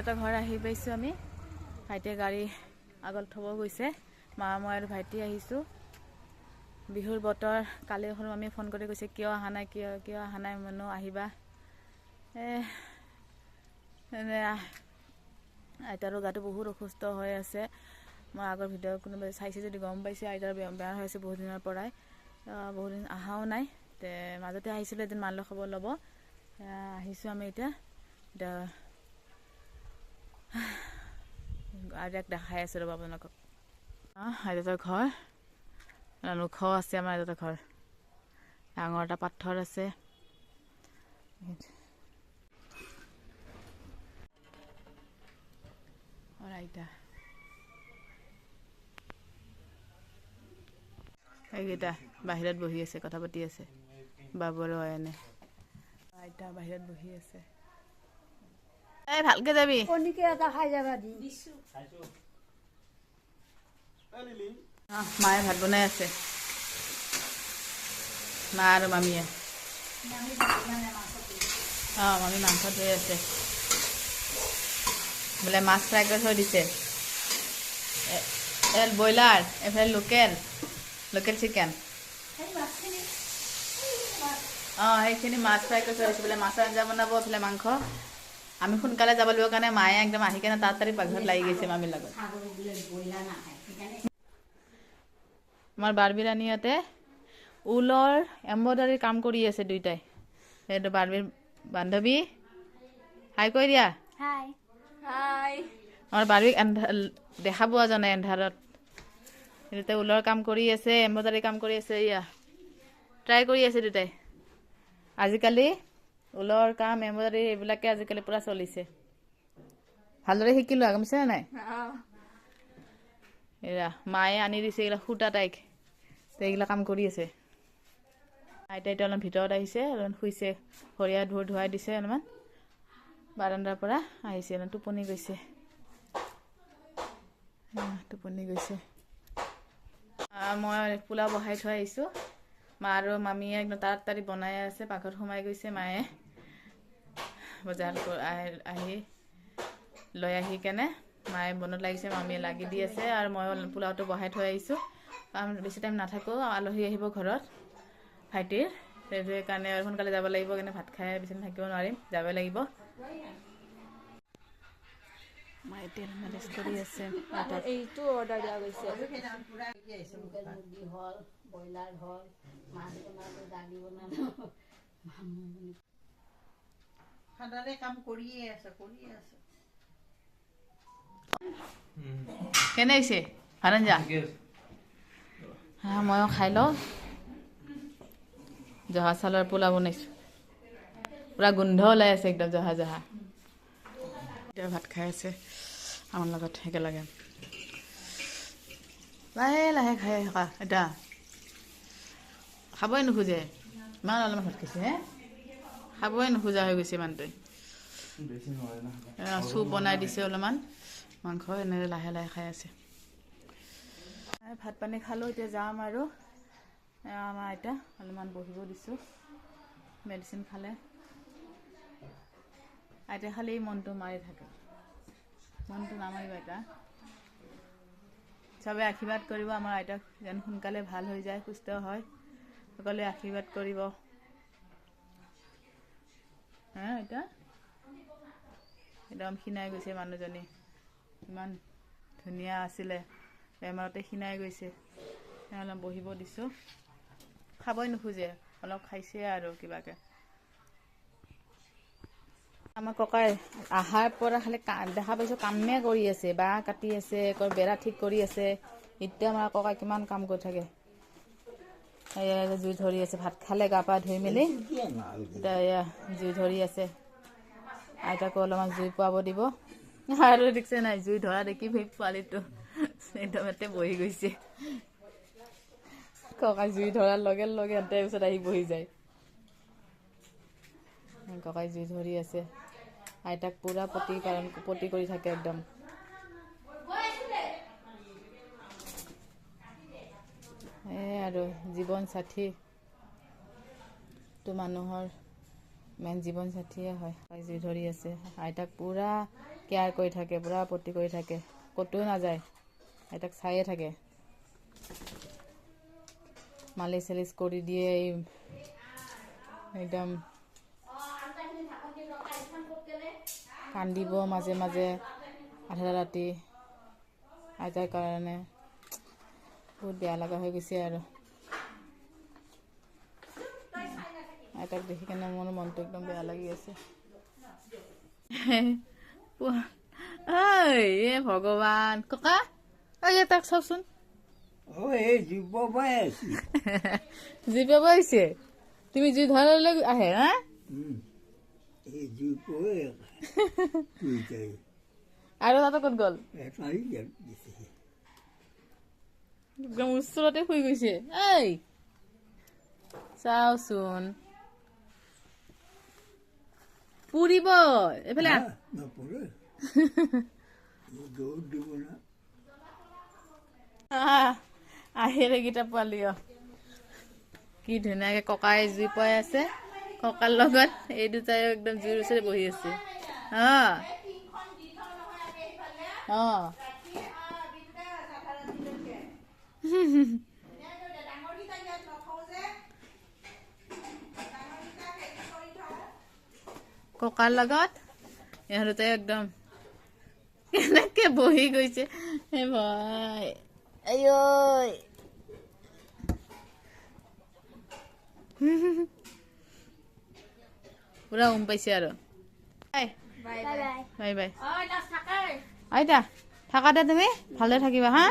আইতাহঁতৰ ঘৰ আহি পাইছোঁ আমি। ভাইটিয়ে গাড়ী আগত থ'ব গৈছে। মা মই আৰু ভাইটি আহিছোঁ। বিহুৰ বতৰ। কালি সৰু আমি ফোন কৰি কৈছে কিয় অহা নাই, কিয় অহা নাই, মানুহ আহিবা। আইতাৰো গাটো বহুত অসুস্থ হৈ আছে। মই আগৰ ভিডিঅ' কোনোবাই চাইছে যদি গম পাইছে, আইতাৰ বেয়া হৈ আছে বহুত দিনৰ পৰাই। বহুত দিন অহাও নাই। মাজতে আহিছিলোঁ এদিন মালৰ খবৰ ল'ব। আহিছোঁ আমি এতিয়া আইতাক দেখাই আছোঁ ৰ'ব আপোনালোকক। আইতাৰ ঘৰ ওখ আছে। আমাৰ আইতাৰ ঘৰ ডাঙৰ এটা পাথৰ আছে। আইতা এইকেইটা বাহিৰত বহি আছে, কথা পাতি আছে। বাবু আৰু এনে আইতা বাহিৰত বহি আছে। এই ভালকে যাবি। মায়ে ভাত বনাই আছে, মা আৰু মামীয়ে। মামী মাংস ধুই আছে। বোলে মাছ ফ্ৰাই কৰি থৈ দিছে। ব্ৰইলাৰ, এইফালে লোকেল চিকেন। সেইখিনি মাছ ফ্ৰাই কৰি থৈ দিছে। বোলে মাছৰ আঞ্জা বনাব, এইফালে মাংস। আমি সোনকালে যাব লাগিব কাৰণে মায়ে একদম আহি কেনে তাড়াতাড়ি পাকঘৰত লাগি গৈছে মামীৰ লগত। আমাৰ বাৰ্বি ৰাণীহঁতে ঊলৰ এম্ব্ৰইডাৰীৰ কাম কৰি আছে দুইটাই। সেইটো বাৰ্বিৰ বান্ধৱী। হাই কৈ দিয়া। হাই। আমাৰ বাৰ্বিক দেখা পোৱা যোৱা নাই এন্ধাৰত। দুটাই ঊলৰ কাম কৰি আছে, এম্ব্ৰইডাৰী কাম কৰি আছে। ট্ৰাই কৰি আছে দুটাই। আজিকালি ঊলৰ কাম, এম্ব্ৰইডাৰী এইবিলাকে আজিকালি পুৰা চলিছে। ভালদৰে শিকিলো, গম পাইছা নাই? মায়ে আনি দিছে এইবিলাক সূতা তাইক। এইগিলা কাম কৰি আছে। আইতাই অলপমান ভিতৰত আহিছে, অলপমান শুইছে। ভৰি হাত ধুৱাই দিছে অলপমান। বাৰাণ্ডাৰ পৰা আহিছে, টোপনি গৈছে। মই পোলাও বহাই থৈ আহিছোঁ। মা আৰু মামীয়ে একদম তাড়াতাড়ি বনাই আছে। পাকঘৰত সোমাই গৈছে মায়ে। বজাৰ লৈ আহি কেনে মায়ে বনত লাগিছে, মামীয়ে লাগি দি আছে। আৰু মই পোলাওটো বহাই থৈ আহিছোঁ। বেছি টাইম নাথাকোঁ, আলহী আহিব ঘৰত ভাইটিৰ। সেইকাৰণে সোনকালে যাব লাগিব। কিন্তু ভাত খাই বেছি থাকিব নোৱাৰিম, যাবই লাগিব। মায়ে তেল মালিচ কৰি আছে। এইটো অৰ্ডাৰ দিয়া গৈছে। ব্ৰইলাৰ হ'ল, মাছ বনালোঁ, দালি বনালোঁ। সদায় কাম কৰিয়ে আছে। কেনে হৈছে ভাত আঞ্জা? ময়ো খাই লওঁ। জহা চাউলৰ পোলাও বনাইছোঁ। পুৰা গোন্ধ ওলাই আছে একদম জহা। এতিয়া ভাত খাই আছে আমাৰ লগত একেলগে। লাহে লাহে খাই থকা। এতিয়া খাবই নোখোজে। ইমান অলপমান ভাত খাইছে। খাবই নোখোজা হৈ গৈছে মানুহটোৱে। চুপ বনাই দিছে অলপমান মাংস, এনেকৈ লাহে লাহে খাই আছে। ভাত পানী খালোঁ, এতিয়া যাম আৰু। আমাৰ আইতা অলপমান বহিব দিছোঁ, মেডিচিন খালে। আইতা খালি মনটো মাৰি থাকে। মনটো নামাৰিব আইতা। চবে আশীৰ্বাদ কৰিব আমাৰ আইতাক যেন সোনকালে ভাল হৈ যায়, সুস্থ হয়। সকলোৱে আশীৰ্বাদ কৰিব। আইতা একদম ক্ষীণাই গৈছে মানুহজনী। ইমান ধুনীয়া আছিলে, বেমাৰতে ক্ষীণাই গৈছে। অলপ বহিব দিছোঁ। খাবই নোখোজে, অলপ খাইছে আৰু কিবাকে। আমাৰ ককাই আহাৰ পৰা খালি দেখা পাইছোঁ কামে কৰি আছে। বাঁহ কাটি আছে, বেৰা ঠিক কৰি আছে। এতিয়া আমাৰ ককাই কিমান কাম কৰি থাকে। জুই ধৰি আছে। ভাত খালে গা পা ধুই মেলি এতিয়া জুই ধৰি আছে। আইতাকো অলপমান জুই পোৱাব দিব। আৰু দেখিছে নাই, জুই ধৰা দেখি পোৱালিটো একদম ইয়াতে বহি গৈছে। ককাই জুই ধৰাৰ লগে লগে ইয়াতে পিছত আহি বহি যায়। ককাই জুই ধৰি আছে। আইতাক পুৰা পতি কৰি থাকে একদম। আৰু জীৱন সাথী টো মানুহৰ মেইন জীৱন সাথীয়ে হয়। জুই ধৰি আছে। আইতাক পুৰা কেয়াৰ কৰি থাকে, পুৰা পতি কৰি থাকে, ক'তো নাযায়, আইতাক চায়ে থাকে, মালিচ চালিচ কৰি দিয়ে, একদম কান্দিব মাজে মাজে আধা ৰাতি আইতাৰ কাৰণে। বহুত বেয়া লগা হৈ গৈছে আৰু আইতাক দেখি কেনে মোৰ মনটো একদম বেয়া লাগি আছে। ভগৱান, ককা তাক চাওচোন, জীপ আহিছে, তুমি জুই ধৰালৈ আহে হা আৰু তাতে ক'ত গ'ল? একদম ওচৰতে শুই গৈছে। চাওচোন, পুৰিব এইফালে আহিলে কেইটা পোৱালি, কি ধুনীয়াকে ককাই জুই পাই আছে, ককাৰ লগত এই দুটাই একদম জুইৰ ওচৰতে বহি আছে। ককাৰ লগত ইহঁতে একদম কেনেকে বহি গৈছে, হে ভাই, পুৰা পাইছে আৰু বাই বাই। আইতা থাকা দে, তুমি ভালে থাকিবা হা।